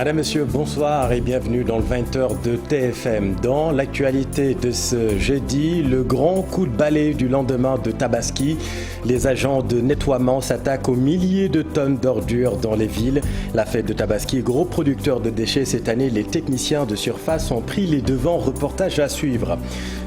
Madame, Monsieur, bonsoir et bienvenue dans le 20h de TFM. Dans l'actualité de ce jeudi, le grand coup de balai du lendemain de Tabaski. Les agents de nettoiement s'attaquent aux milliers de tonnes d'ordures dans les villes. La fête de Tabaski, gros producteur de déchets cette année, les techniciens de surface ont pris les devants. Reportage à suivre.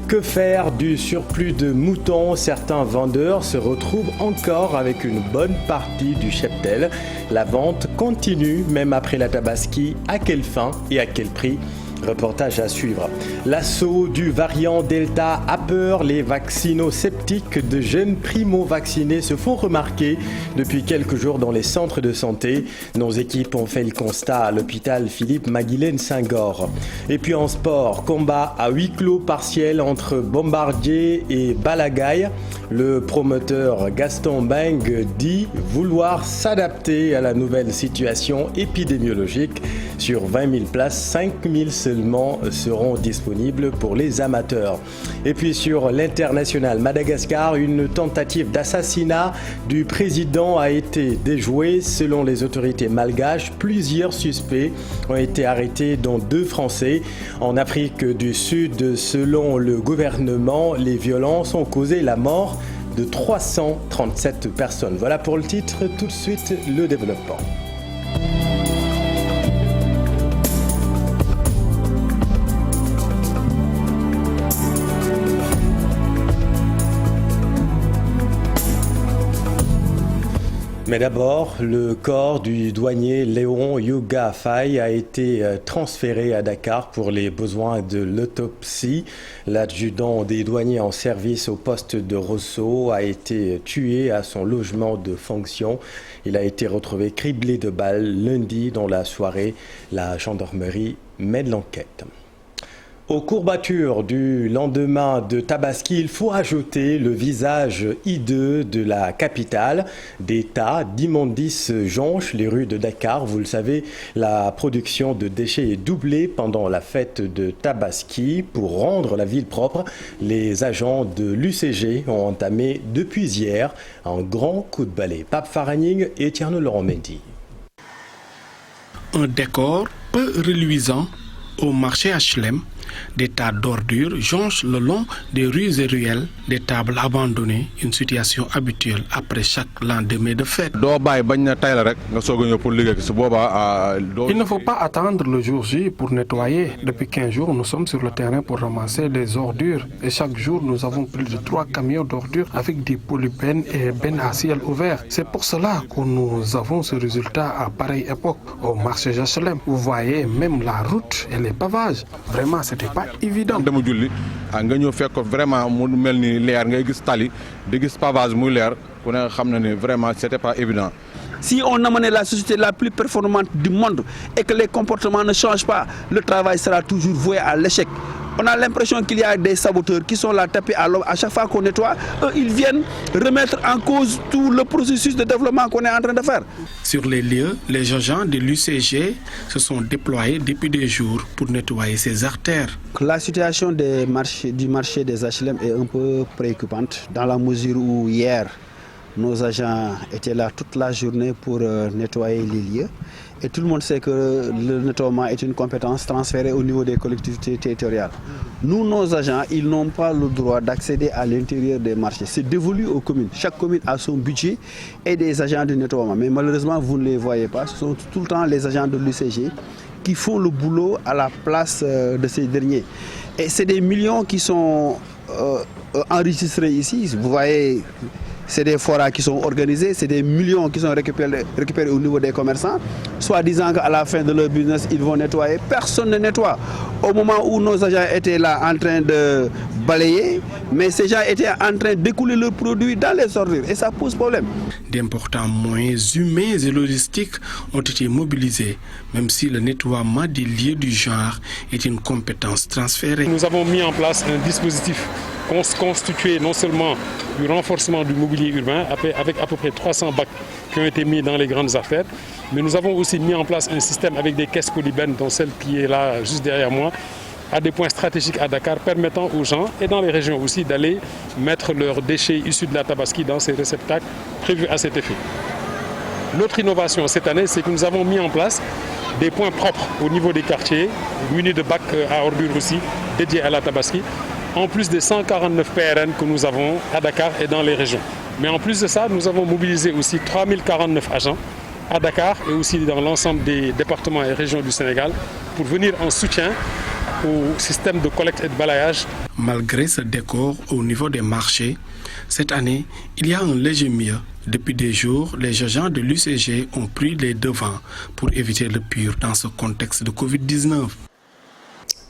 Que faire du surplus de moutons? Certains vendeurs se retrouvent encore avec une bonne partie du cheptel. La vente continue même après la Tabaski. À quelle fin et à quel prix? Reportage à suivre. L'assaut du variant Delta a peur. Les vaccino-sceptiques de jeunes primo-vaccinés se font remarquer depuis quelques jours dans les centres de santé. Nos équipes ont fait le constat à l'hôpital Philippe Maguilène-Senghor. Et puis en sport, combat à huis clos partiel entre Bombardier et Balagaï. Le promoteur Gaston Beng dit vouloir s'adapter à la nouvelle situation épidémiologique. Sur 20 000 places, 5 000 seulement seront disponibles pour les amateurs. Et puis sur l'international Madagascar, une tentative d'assassinat du président a été déjouée. Selon les autorités malgaches, plusieurs suspects ont été arrêtés, dont 2 Français. En Afrique du Sud, selon le gouvernement, les violences ont causé la mort de 337 personnes. Voilà pour le titre, tout de suite le développement. Mais d'abord, le corps du douanier Léon Yuga Faye a été transféré à Dakar pour les besoins de l'autopsie. L'adjudant des douaniers en service au poste de Rosso a été tué à son logement de fonction. Il a été retrouvé criblé de balles lundi dans la soirée. La gendarmerie mène l'enquête. Aux courbatures du lendemain de Tabaski, il faut ajouter le visage hideux de la capitale. Des tas d'immondices jonchent les rues de Dakar. Vous le savez, la production de déchets est doublée pendant la fête de Tabaski. Pour rendre la ville propre, les agents de l'UCG ont entamé depuis hier un grand coup de balai. Pape Faraning et Tierno Laurent Mendy. Un décor peu reluisant au marché HLM. Des tas d'ordures jonchent le long des rues et ruelles, des tables abandonnées, une situation habituelle après chaque lendemain de fête. Il ne faut pas attendre le jour J pour nettoyer. Depuis 15 jours, nous sommes sur le terrain pour ramasser les ordures. Et chaque jour, nous avons plus de 3 camions d'ordures avec des polypènes et bennes à ciel ouvert. C'est pour cela que nous avons ce résultat à pareille époque au marché HLM. Vous voyez même la route et les pavages. Vraiment, c'était pas évident. C'était pas évident. Si on amenait la société la plus performante du monde et que les comportements ne changent pas, le travail sera toujours voué à l'échec. On a l'impression qu'il y a des saboteurs qui sont là tapés à l'homme. À chaque fois qu'on nettoie, eux, ils viennent remettre en cause tout le processus de développement qu'on est en train de faire. Sur les lieux, les agents de l'UCG se sont déployés depuis des jours pour nettoyer ces artères. La situation du marché des HLM est un peu préoccupante dans la mesure où hier, nos agents étaient là toute la journée pour nettoyer les lieux. Et tout le monde sait que le nettoiement est une compétence transférée au niveau des collectivités territoriales. Nous, nos agents, ils n'ont pas le droit d'accéder à l'intérieur des marchés. C'est dévolu aux communes. Chaque commune a son budget et des agents de nettoiement. Mais malheureusement, vous ne les voyez pas. Ce sont tout le temps les agents de l'UCG qui font le boulot à la place de ces derniers. Et c'est des millions qui sont enregistrés ici. Vous voyez... C'est des forats qui sont organisés, c'est des millions qui sont récupérés au niveau des commerçants, soit disant qu'à la fin de leur business, ils vont nettoyer. Personne ne nettoie. Au moment où nos agents étaient là en train de balayer, mais ces gens étaient en train d'écouler leurs produits dans les ordures et ça pose problème. D'importants moyens humains et logistiques ont été mobilisés, même si le nettoiement des lieux du genre est une compétence transférée. Nous avons mis en place un dispositif constitué non seulement du renforcement du mobilier urbain avec à peu près 300 bacs qui ont été mis dans les grandes artères, mais nous avons aussi mis en place un système avec des caisses polybennes, dont celle qui est là juste derrière moi, à des points stratégiques à Dakar, permettant aux gens et dans les régions aussi d'aller mettre leurs déchets issus de la Tabaski dans ces réceptacles prévus à cet effet. L'autre innovation cette année, c'est que nous avons mis en place des points propres au niveau des quartiers, munis de bacs à ordures aussi, dédiés à la Tabaski, en plus des 149 PRN que nous avons à Dakar et dans les régions. Mais en plus de ça, nous avons mobilisé aussi 3049 agents à Dakar et aussi dans l'ensemble des départements et régions du Sénégal pour venir en soutien au système de collecte et de balayage. Malgré ce décor au niveau des marchés, cette année, il y a un léger mieux. Depuis des jours, les agents de l'UCG ont pris les devants pour éviter le pire dans ce contexte de Covid-19.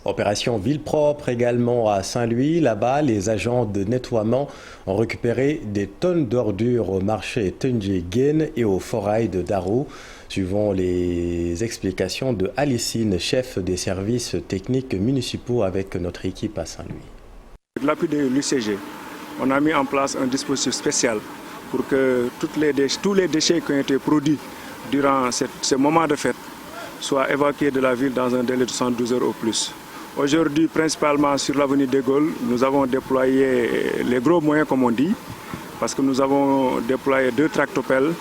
Opération ville propre également à Saint-Louis. Là-bas, les agents de nettoiement ont récupéré des tonnes d'ordures au marché Tenjé-Guène et au forail de Darou. Suivant les explications de Alicine, chef des services techniques municipaux avec notre équipe à Saint-Louis. Avec l'appui de l'UCG, on a mis en place un dispositif spécial pour que tous les déchets qui ont été produits durant ce moment de fête soient évacués de la ville dans un délai de 112 heures au plus. Aujourd'hui, principalement sur l'avenue de Gaulle, nous avons déployé les gros moyens, comme on dit, parce que nous avons déployé 2 tractopelles,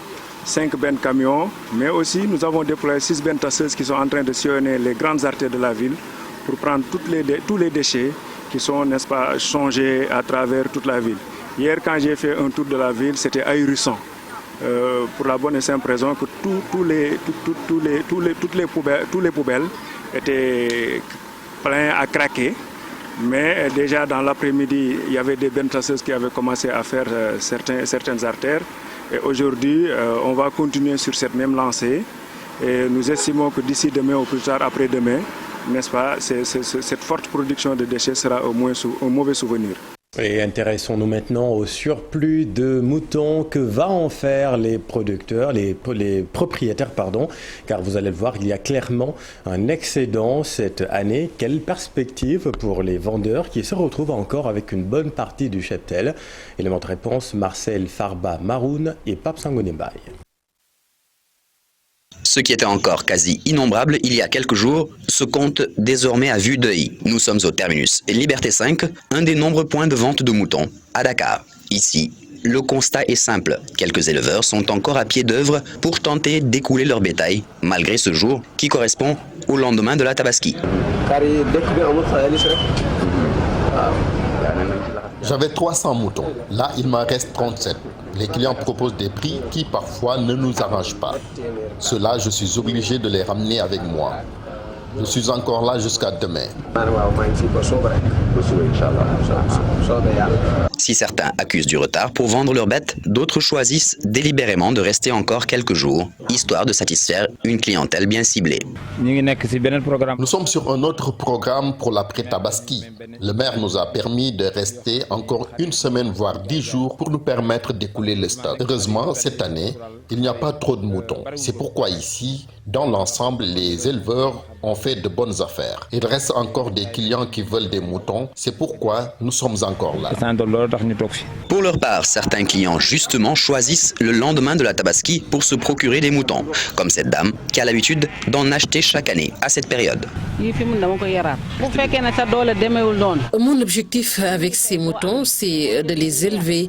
5 bennes camions, mais aussi nous avons déployé 6 bennes tasseuses qui sont en train de sillonner les grandes artères de la ville pour prendre tous les déchets qui sont, n'est-ce pas, changés à travers toute la ville. Hier, quand j'ai fait un tour de la ville, c'était ahurissant. Pour la bonne et simple raison que toutes les poubelles étaient plein à craquer, mais déjà dans l'après-midi, il y avait des bennes tasseuses qui avaient commencé à faire certaines artères. Et aujourd'hui, on va continuer sur cette même lancée. Et nous estimons que d'ici demain ou plus tard après-demain, n'est-ce pas, cette forte production de déchets sera un mauvais souvenir. Et intéressons-nous maintenant au surplus de moutons. Que va en faire les producteurs, les propriétaires, car vous allez le voir, il y a clairement un excédent cette année. Quelle perspective pour les vendeurs qui se retrouvent encore avec une bonne partie du cheptel? Élément de réponse, Marcel Farba Maroun et Pape Sangonembaye. Ce qui était encore quasi innombrable il y a quelques jours se compte désormais à vue d'œil. Nous sommes au terminus Liberté 5, un des nombreux points de vente de moutons à Dakar. Ici, le constat est simple. Quelques éleveurs sont encore à pied d'œuvre pour tenter d'écouler leur bétail, malgré ce jour qui correspond au lendemain de la Tabaski. J'avais 300 moutons. Là, il m'en reste 37. Les clients proposent des prix qui parfois ne nous arrangent pas. Ceux-là, je suis obligé de les ramener avec moi. Je suis encore là jusqu'à demain. Si certains accusent du retard pour vendre leurs bêtes, d'autres choisissent délibérément de rester encore quelques jours, histoire de satisfaire une clientèle bien ciblée. Nous sommes sur un autre programme pour l'après-Tabaski. Le maire nous a permis de rester encore une semaine, voire 10 jours, pour nous permettre d'écouler le stock. Heureusement, cette année, il n'y a pas trop de moutons. C'est pourquoi ici, dans l'ensemble, les éleveurs ont fait de bonnes affaires. Il reste encore des clients qui veulent des moutons. C'est pourquoi nous sommes encore là. Pour leur part, certains clients justement choisissent le lendemain de la Tabaski pour se procurer des moutons, comme cette dame qui a l'habitude d'en acheter chaque année à cette période. Mon objectif avec ces moutons, c'est de les élever.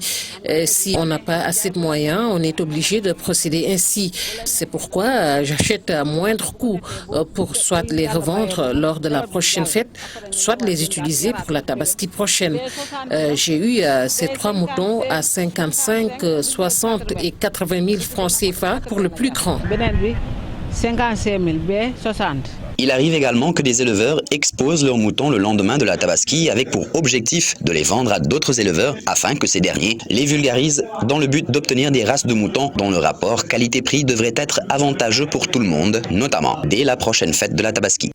Si on n'a pas assez de moyens, on est obligé de procéder ainsi. C'est pourquoi j'achète à moindre coût pour soit les revendre lors de la prochaine fête, soit les utiliser pour la Tabaski prochaine. J'ai eu ces 3 moutons à 55, 60 et 80 000 francs CFA pour le plus grand. Il arrive également que des éleveurs exposent leurs moutons le lendemain de la Tabaski avec pour objectif de les vendre à d'autres éleveurs afin que ces derniers les vulgarisent dans le but d'obtenir des races de moutons dont le rapport qualité-prix devrait être avantageux pour tout le monde, notamment dès la prochaine fête de la Tabaski.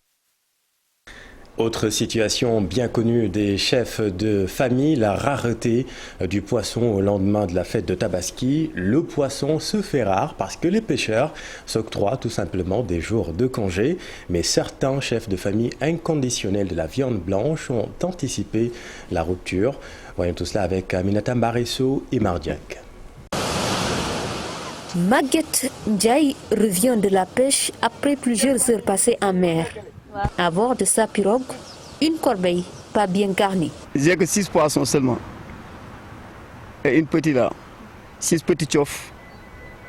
Autre situation bien connue des chefs de famille, la rareté du poisson au lendemain de la fête de Tabaski. Le poisson se fait rare parce que les pêcheurs s'octroient tout simplement des jours de congé. Mais certains chefs de famille inconditionnels de la viande blanche ont anticipé la rupture. Voyons tout cela avec Aminata Mbaresso et Mardiak. Maguette Ndiaye revient de la pêche après plusieurs heures passées en mer. À bord de sa pirogue, une corbeille pas bien garnie. J'ai que 6 poissons seulement. Et une petite là. 6 petits chauffes.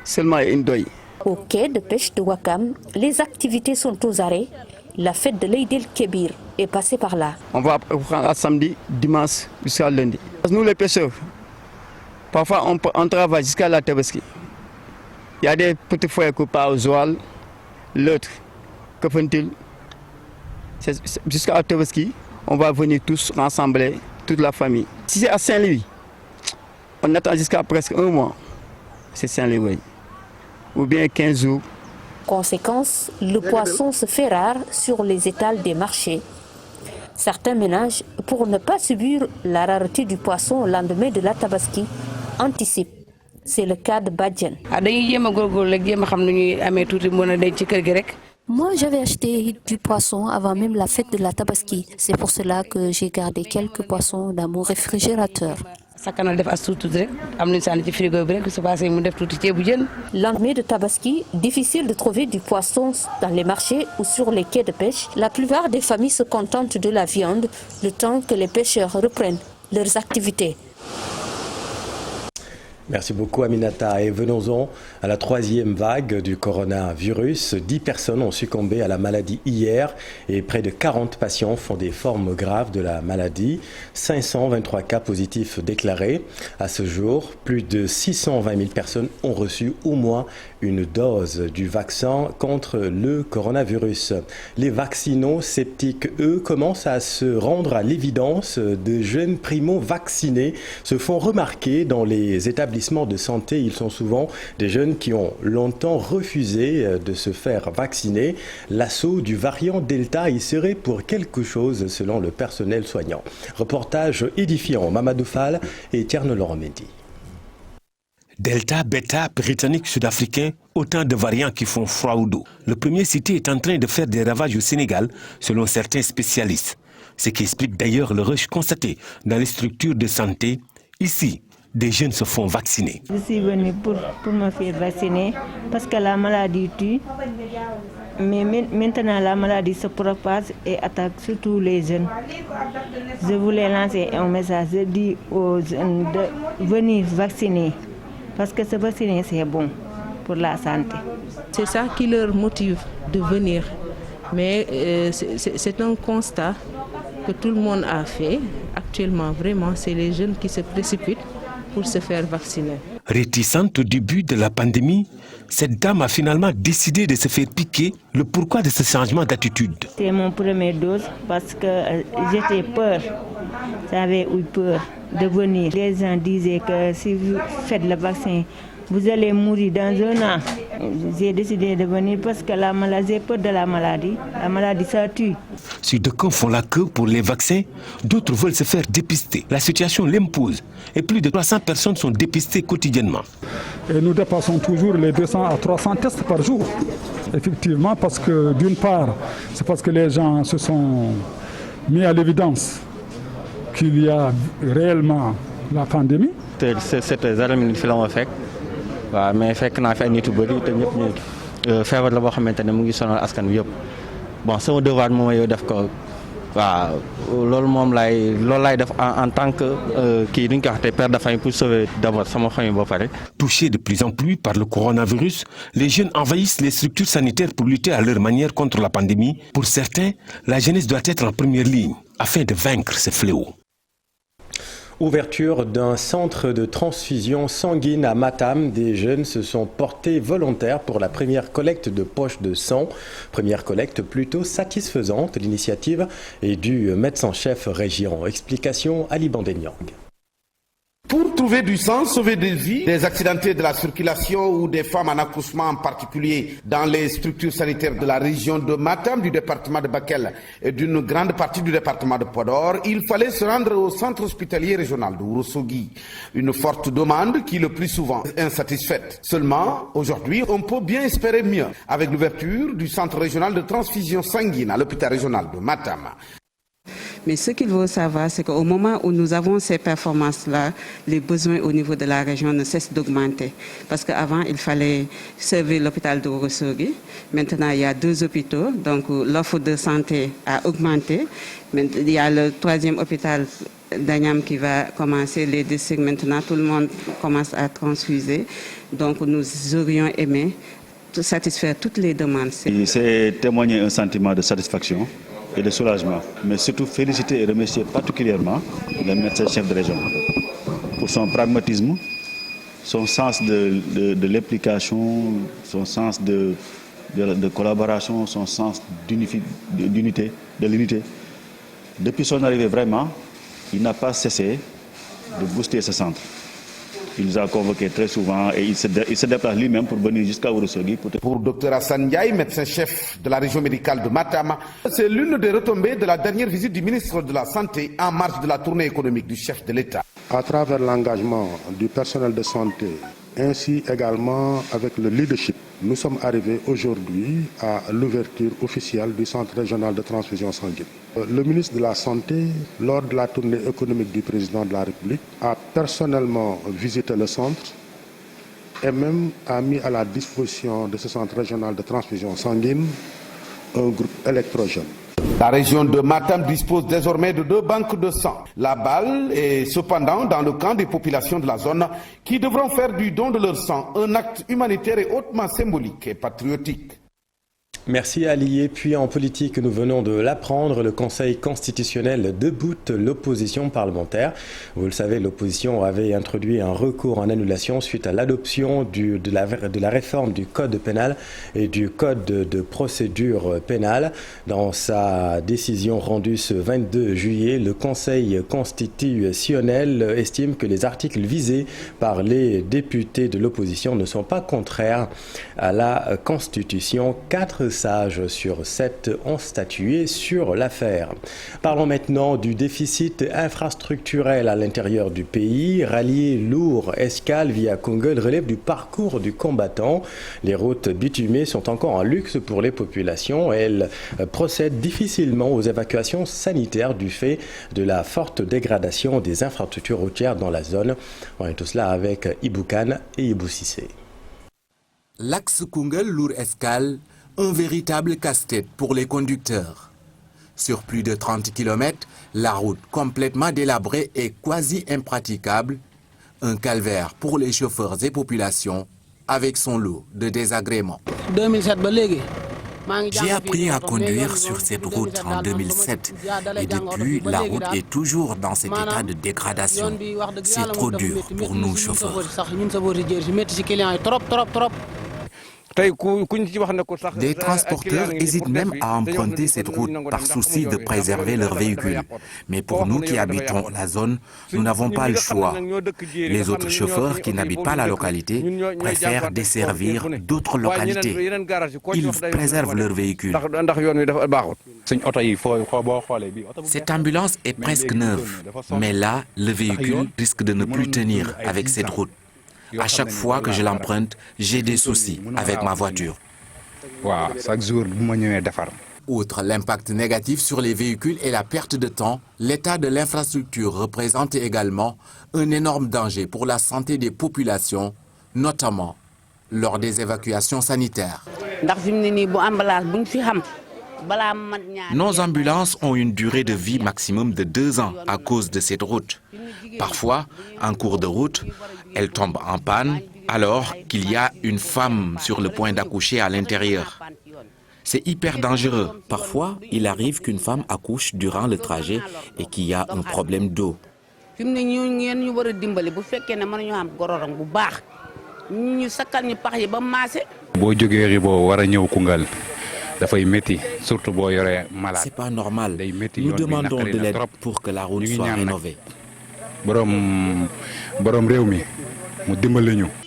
Seulement une doille. Au quai de pêche de Ouakam, les activités sont aux arrêts. La fête de l'Eid el-Kébir est passée par là. On va prendre à samedi, dimanche jusqu'à lundi. Nous les pêcheurs, parfois on travaille jusqu'à la Tabaski. Il y a des petits foyers qui partent au Zoal, l'autre, que font-ils? Jusqu'à la Tabaski, on va venir tous rassembler, toute la famille. Si c'est à Saint-Louis, on attend jusqu'à presque un mois. C'est Saint-Louis. Ou bien 15 jours. Conséquence, le poisson se fait rare sur les étals des marchés. Certains ménages, pour ne pas subir la rareté du poisson au lendemain de la Tabaski, anticipent. C'est le cas de Badjan. Moi, j'avais acheté du poisson avant même la fête de la Tabaski. C'est pour cela que j'ai gardé quelques poissons dans mon réfrigérateur. Lendemain de Tabaski, difficile de trouver du poisson dans les marchés ou sur les quais de pêche. La plupart des familles se contentent de la viande le temps que les pêcheurs reprennent leurs activités. Merci beaucoup Aminata et venons-en à la troisième vague du coronavirus. 10 personnes ont succombé à la maladie hier et près de 40 patients font des formes graves de la maladie. 523 cas positifs déclarés. À ce jour, plus de 620 000 personnes ont reçu au moins une dose du vaccin contre le coronavirus. Les vaccinos-sceptiques, eux, commencent à se rendre à l'évidence. De jeunes primo-vaccinés se font remarquer dans les établissements de santé. Ils sont souvent des jeunes qui ont longtemps refusé de se faire vacciner. L'assaut du variant Delta y serait pour quelque chose selon le personnel soignant. Reportage édifiant, Mamadou Fall et Tierno Loromendi. Delta, Beta, britannique, sud-africain, autant de variants qui font froid au dos. Le premier cité est en train de faire des ravages au Sénégal, selon certains spécialistes. Ce qui explique d'ailleurs le rush constaté dans les structures de santé. Ici, des jeunes se font vacciner. Je suis venue pour me faire vacciner parce que la maladie tue. Mais maintenant, la maladie se propage et attaque surtout les jeunes. Je voulais lancer un message, je dis aux jeunes de venir vacciner. Parce que se vacciner, c'est bon pour la santé. C'est ça qui leur motive de venir. Mais c'est un constat que tout le monde a fait. Actuellement, vraiment, c'est les jeunes qui se précipitent pour se faire vacciner. Réticente au début de la pandémie, cette dame a finalement décidé de se faire piquer. Le pourquoi de ce changement d'attitude? C'est mon première dose parce que j'étais peur. J'avais eu peur de venir. Les gens disaient que si vous faites le vaccin, vous allez mourir dans un an. J'ai décidé de venir parce que la maladie, j'ai peur de la maladie. La maladie, ça tue. Si d'aucuns font la queue pour les vaccins, d'autres veulent se faire dépister. La situation l'impose et plus de 300 personnes sont dépistées quotidiennement. Et nous dépassons toujours les 200 à 300 tests par jour. Effectivement, parce que d'une part, c'est parce que les gens se sont mis à l'évidence qu'il y a réellement la pandémie. mais fekk naa fi ay nit yu bëri te ñëpp ñu feebar la boo xamante ne mu ngi sonal askan wi yëpp bon sama devoir moom yow def ko waaw loolu moom laay def en tant que kii duñ ko waxte père de famille pour sauver d'abord sama famille ba pare. Touchés de plus en plus par le coronavirus, les jeunes envahissent les structures sanitaires pour lutter à leur manière contre la pandémie. Pour certains, la jeunesse doit être en première ligne afin de vaincre ce fléau. Ouverture d'un centre de transfusion sanguine à Matam. Des jeunes se sont portés volontaires pour la première collecte de poches de sang. Première collecte plutôt satisfaisante. L'initiative est du médecin-chef région. Explication Ali Bandeniang. Pour trouver du sang, sauver des vies, des accidentés de la circulation ou des femmes en accouchement en particulier dans les structures sanitaires de la région de Matam, du département de Bakel et d'une grande partie du département de Podor, il fallait se rendre au centre hospitalier régional de Ourossogui. Une forte demande qui le plus souvent est insatisfaite. Seulement, aujourd'hui, on peut bien espérer mieux avec l'ouverture du centre régional de transfusion sanguine à l'hôpital régional de Matam. Mais ce qu'il faut savoir, c'est qu'au moment où nous avons ces performances-là, les besoins au niveau de la région ne cessent d'augmenter. Parce qu'avant, il fallait servir l'hôpital de Ourossogui. Maintenant, il y a 2 hôpitaux, donc l'offre de santé a augmenté. Il y a le 3e hôpital d'Agnam qui va commencer, les districts maintenant, tout le monde commence à transfuser. Donc nous aurions aimé satisfaire toutes les demandes. C'est témoigner un sentiment de satisfaction et de soulagement, mais surtout féliciter et remercier particulièrement le médecin-chef de région pour son pragmatisme, son sens de l'implication, son sens de collaboration, son sens d'unité, de l'unité. Depuis son arrivée, vraiment, il n'a pas cessé de booster ce centre. Il nous a convoqués très souvent et il se déplace lui-même pour venir jusqu'à Ourossogui. Pour Dr Hassan Ndiaye, médecin-chef de la région médicale de Matam, c'est l'une des retombées de la dernière visite du ministre de la Santé en marge de la tournée économique du chef de l'État. À travers l'engagement du personnel de santé, ainsi également avec le leadership, nous sommes arrivés aujourd'hui à l'ouverture officielle du centre régional de transfusion sanguine. Le ministre de la Santé, lors de la tournée économique du président de la République, a personnellement visité le centre et même a mis à la disposition de ce centre régional de transfusion sanguine un groupe électrogène. La région de Matam dispose désormais de 2 banques de sang. La balle est cependant dans le camp des populations de la zone qui devront faire du don de leur sang un acte humanitaire et hautement symbolique et patriotique. Merci Ali. Et puis en politique, nous venons de l'apprendre, le Conseil constitutionnel déboute l'opposition parlementaire. Vous le savez, l'opposition avait introduit un recours en annulation suite à l'adoption de la réforme du code pénal et du code de procédure pénale. Dans sa décision rendue ce 22 juillet, le Conseil constitutionnel estime que les articles visés par les députés de l'opposition ne sont pas contraires à la Constitution. 4 sages sur 7 ont statué sur l'affaire. Parlons maintenant du déficit infrastructurel à l'intérieur du pays. Rallier Lourdes-Escale via Koungheul relève du parcours du combattant. Les routes bitumées sont encore un luxe pour les populations. Elles procèdent difficilement aux évacuations sanitaires du fait de la forte dégradation des infrastructures routières dans la zone. On est tout cela avec Iboukan et Ibou Cissé. L'axe Koungheul-Lourdes-Escale, un véritable casse-tête pour les conducteurs. Sur plus de 30 km, la route complètement délabrée est quasi impraticable. Un calvaire pour les chauffeurs et populations avec son lot de désagréments. J'ai appris à conduire sur cette route en 2007 et depuis, la route est toujours dans cet état de dégradation. C'est trop dur pour nous chauffeurs. Des transporteurs hésitent même à emprunter cette route par souci de préserver leur véhicule. Mais pour nous qui habitons la zone, nous n'avons pas le choix. Les autres chauffeurs qui n'habitent pas la localité préfèrent desservir d'autres localités. Ils préservent leur véhicule. Cette ambulance est presque neuve, mais là, le véhicule risque de ne plus tenir avec cette route. À chaque fois que je l'emprunte, j'ai des soucis avec ma voiture. Outre l'impact négatif sur les véhicules et la perte de temps, l'état de l'infrastructure représente également un énorme danger pour la santé des populations, notamment lors des évacuations sanitaires. Nos ambulances ont une durée de vie maximum de 2 ans à cause de cette route. Parfois, en cours de route, elles tombent en panne alors qu'il y a une femme sur le point d'accoucher à l'intérieur. C'est hyper dangereux. Parfois, il arrive qu'une femme accouche durant le trajet et qu'il y a un problème d'eau. C'est pas normal. Nous demandons de l'aide pour que la route soit rénovée.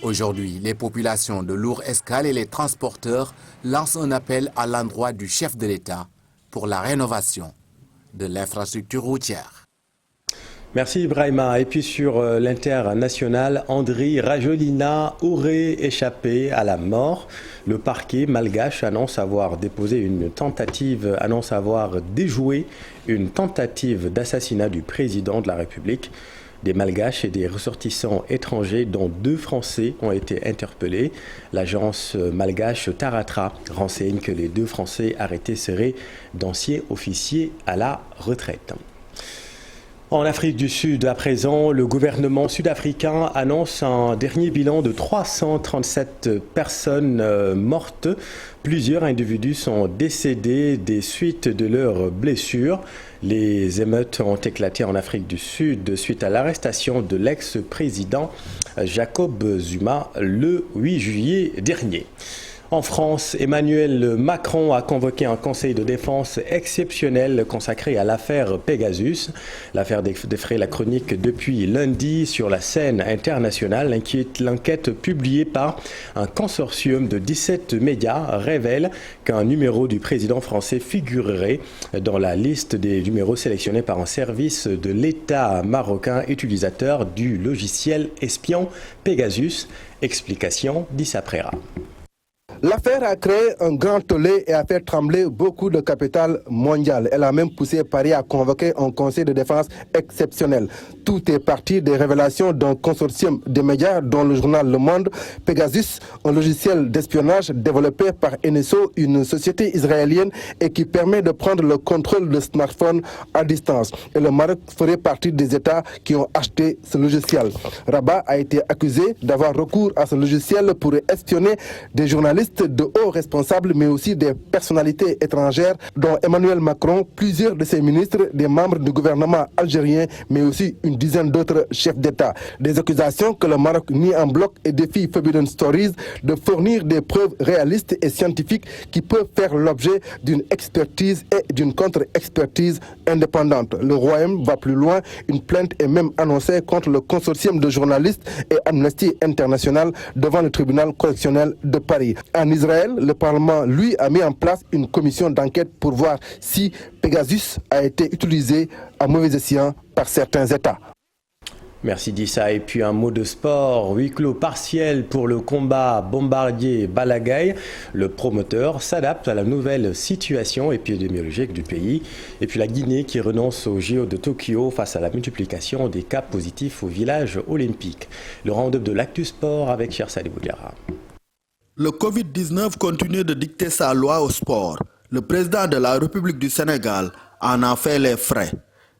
Aujourd'hui, les populations de Lourdes-Escale et les transporteurs lancent un appel à l'endroit du chef de l'État pour la rénovation de l'infrastructure routière. Merci Ibrahima. Et puis sur l'international, Andry Rajolina aurait échappé à la mort. Le parquet malgache annonce avoir déjoué une tentative d'assassinat du président de la République. Des Malgaches et des ressortissants étrangers, dont 2 Français, ont été interpellés. L'agence malgache Taratra renseigne que les 2 Français arrêtés seraient d'anciens officiers à la retraite. En Afrique du Sud, à présent, le gouvernement sud-africain annonce un dernier bilan de 337 personnes mortes. Plusieurs individus sont décédés des suites de leurs blessures. Les émeutes ont éclaté en Afrique du Sud suite à l'arrestation de l'ex-président Jacob Zuma le 8 juillet dernier. En France, Emmanuel Macron a convoqué un conseil de défense exceptionnel consacré à l'affaire Pegasus. L'affaire défraie la chronique depuis lundi sur la scène internationale. L'enquête publiée par un consortium de 17 médias révèle qu'un numéro du président français figurerait dans la liste des numéros sélectionnés par un service de l'État marocain utilisateur du logiciel espion Pegasus. Explication d'Issa Prera. L'affaire a créé un grand tollé et a fait trembler beaucoup de capital mondial. Elle a même poussé Paris à convoquer un conseil de défense exceptionnel. Tout est parti des révélations d'un consortium de médias dont le journal Le Monde. Pegasus, un logiciel d'espionnage développé par NSO, une société israélienne, et qui permet de prendre le contrôle de smartphones à distance. Et le Maroc ferait partie des États qui ont acheté ce logiciel. Rabat a été accusé d'avoir recours à ce logiciel pour espionner des journalistes de hauts responsables, mais aussi des personnalités étrangères, dont Emmanuel Macron, plusieurs de ses ministres, des membres du gouvernement algérien, mais aussi une dizaine d'autres chefs d'État. Des accusations que le Maroc nie en bloc et défie Forbidden Stories de fournir des preuves réalistes et scientifiques qui peuvent faire l'objet d'une expertise et d'une contre-expertise indépendante. Le Royaume va plus loin. Une plainte est même annoncée contre le consortium de journalistes et Amnesty International devant le tribunal correctionnel de Paris. En Israël, le Parlement, lui, a mis en place une commission d'enquête pour voir si Pegasus a été utilisé à mauvais escient par certains États. Merci Dissa. Et puis un mot de sport, huis clos partiel pour le combat Bombardier-Balagaï. Le promoteur s'adapte à la nouvelle situation épidémiologique du pays. Et puis la Guinée qui renonce au JO de Tokyo face à la multiplication des cas positifs au village olympique. Le round-up de l'Actu Sport avec Cher Sadibou Diarra. Le Covid-19 continue de dicter sa loi au sport. Le président de la République du Sénégal en a fait les frais.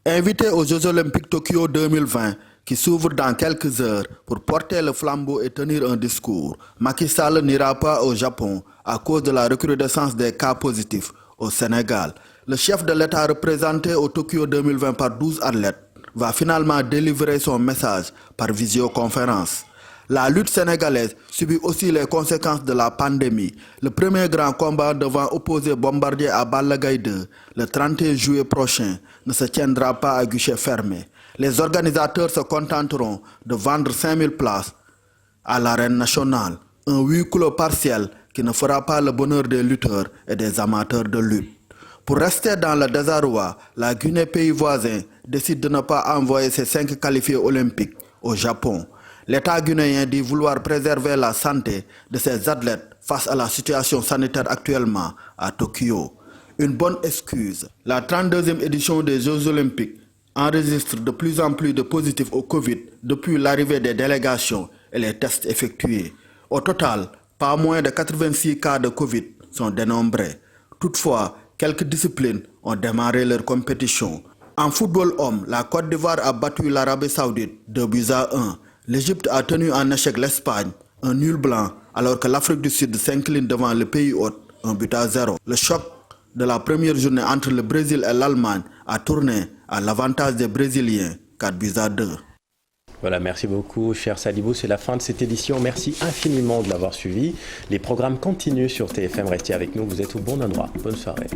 Invité aux Jeux Olympiques Tokyo 2020, qui s'ouvrent dans quelques heures pour porter le flambeau et tenir un discours, Macky Sall n'ira pas au Japon à cause de la recrudescence des cas positifs au Sénégal. Le chef de l'État représenté au Tokyo 2020 par 12 athlètes va finalement délivrer son message par visioconférence. La lutte sénégalaise subit aussi les conséquences de la pandémie. Le premier grand combat devant opposer Bombardier à Balla Gaye 2 le 31 juillet prochain ne se tiendra pas à guichet fermé. Les organisateurs se contenteront de vendre 5000 places à l'arène nationale. Un huis clos partiel qui ne fera pas le bonheur des lutteurs et des amateurs de lutte. Pour rester dans le désarroi, la Guinée, pays voisin, décide de ne pas envoyer ses 5 qualifiés olympiques au Japon. L'État guinéen dit vouloir préserver la santé de ses athlètes face à la situation sanitaire actuellement à Tokyo. Une bonne excuse. La 32e édition des Jeux Olympiques enregistre de plus en plus de positifs au Covid depuis l'arrivée des délégations et les tests effectués. Au total, pas moins de 86 cas de Covid sont dénombrés. Toutefois, quelques disciplines ont démarré leur compétition. En football homme, la Côte d'Ivoire a battu l'Arabie Saoudite 2-1. L'Égypte a tenu en échec l'Espagne, un nul blanc, alors que l'Afrique du Sud s'incline devant le pays hôte, 1-0. Le choc de la première journée entre le Brésil et l'Allemagne a tourné à l'avantage des Brésiliens, 4-2. Voilà, merci beaucoup, cher Sadibou. C'est la fin de cette édition. Merci infiniment de l'avoir suivi. Les programmes continuent sur TFM. Restez avec nous, vous êtes au bon endroit. Bonne soirée.